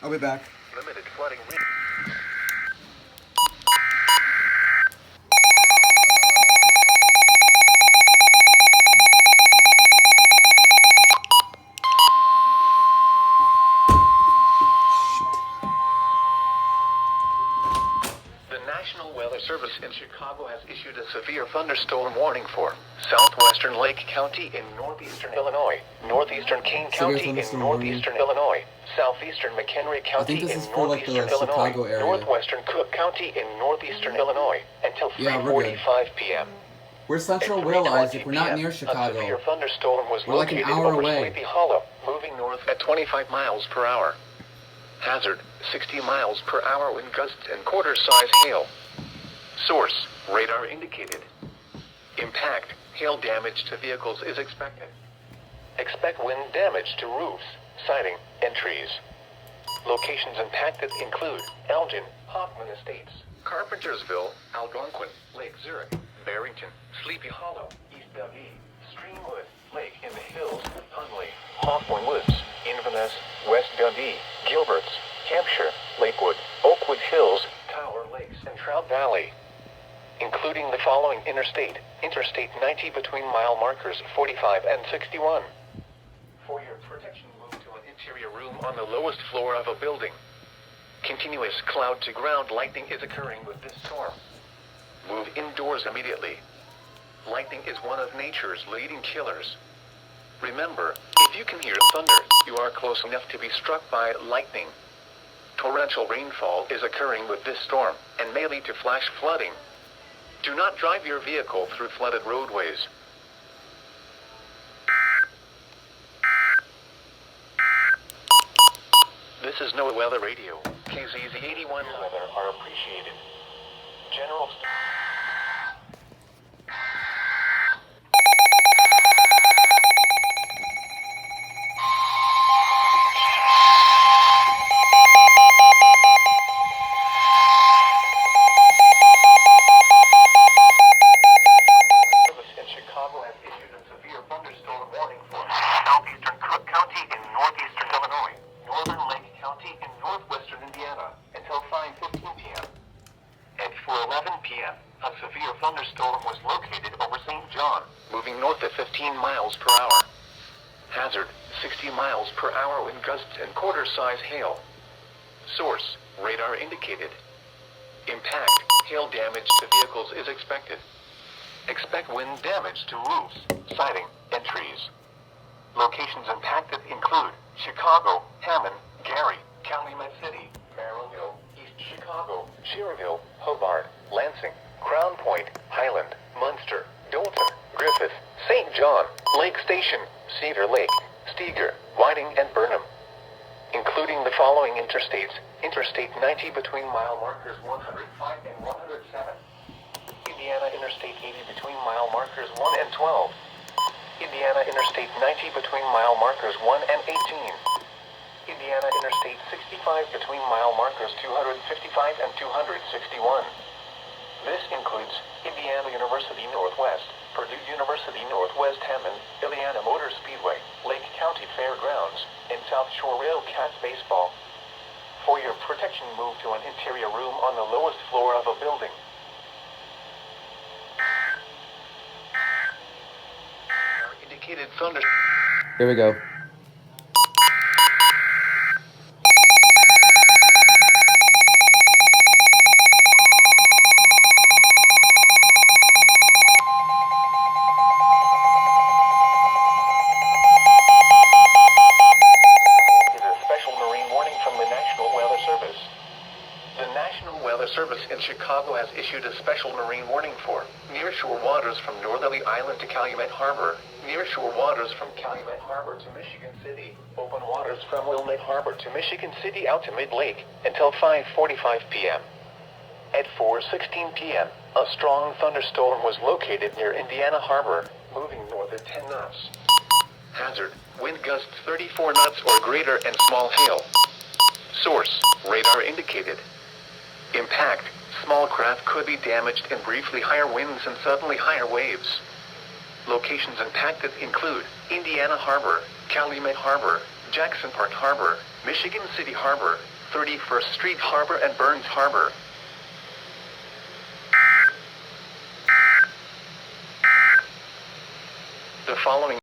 I'll be back. Limited flooding. The National Weather Service in Chicago has issued a severe thunderstorm warning for southwestern Lake County in northeastern Illinois, northeastern Kane County in northeastern Illinois, southeastern McHenry County in northeastern Illinois, northwestern Cook County in northeastern Illinois, until 3:45 p.m. We're central Will, Isaac. We're not near A Chicago. severe thunderstorm was We're like an located hour over away. Sleepy Hollow, moving north at 25 miles per hour. Hazard, 60 miles per hour wind gusts and quarter-size hail. Source, radar indicated. Impact, hail damage to vehicles is expected. Expect wind damage to roofs, siding, and trees. Locations impacted include Elgin, Hoffman Estates, Carpentersville, Algonquin, Lake Zurich, Barrington, Sleepy Hollow, East Dundee, Streamwood, Lake in the Hills, Hunley, Hawthorne Woods, Inverness, West Dundee, Gilberts, Hampshire, Lakewood, Oakwood Hills, Tower Lakes, and Trout Valley. Including the following Interstate 90 between mile markers 45 and 61. For your protection, move to an interior room on the lowest floor of a building. Continuous cloud-to-ground lightning is occurring with this storm. Move indoors immediately. Lightning is one of nature's leading killers. Remember, if you can hear thunder, you are close enough to be struck by lightning. Torrential rainfall is occurring with this storm, and may lead to flash flooding. Do not drive your vehicle through flooded roadways. This is NOAA Weather Radio. KZZ 81 weather are appreciated. General... in Chicago has issued a severe thunderstorm warning for southeastern Cook County in northeastern Illinois, northern Lake County in northwestern Indiana until 5:15 p.m. At 4:11 p.m., a severe thunderstorm was located over St. John, moving north at 15 miles per hour. Hazard, 60 miles per hour wind gusts and quarter-size hail. Source, radar indicated. Impact, hail damage to vehicles is expected. Expect wind damage to roofs, siding, and trees. Locations impacted include Chicago, Hammond, Gary, Calumet City, Merrillville, East Chicago, Schererville, Hobart, Lansing, Crown Point, Highland, Munster, Dolton, Griffith, St. John, Lake Station, Cedar Lake, Steger, Whiting, and Burnham. Including the following interstates: Interstate 90 between mile markers 105 and 107. Indiana Interstate 80 between mile markers 1 and 12. Indiana Interstate 90 between mile markers 1 and 18. Indiana Interstate 65 between mile markers 255 and 261. This includes Indiana University Northwest, Purdue University Northwest Hammond, Indiana Motor Speedway, Lake County Fairgrounds, and South Shore Railcats Baseball. For your protection, move to an interior room on the lowest floor of a building. Indicated thunder. Here we go. Service in Chicago has issued a special marine warning for nearshore waters from Northerly Island to Calumet Harbor, nearshore waters from Calumet Harbor to Michigan City, open waters from Wilmette Harbor to Michigan City out to Mid-Lake until 5:45 p.m. At 4:16 p.m., a strong thunderstorm was located near Indiana Harbor, moving north at 10 knots. Hazard, wind gusts 34 knots or greater and small hail. Source, radar indicated. Impact, small craft could be damaged in briefly higher winds and suddenly higher waves. Locations impacted include Indiana Harbor, Calumet Harbor, Jackson Park Harbor, Michigan City Harbor, 31st Street Harbor and Burns Harbor. The following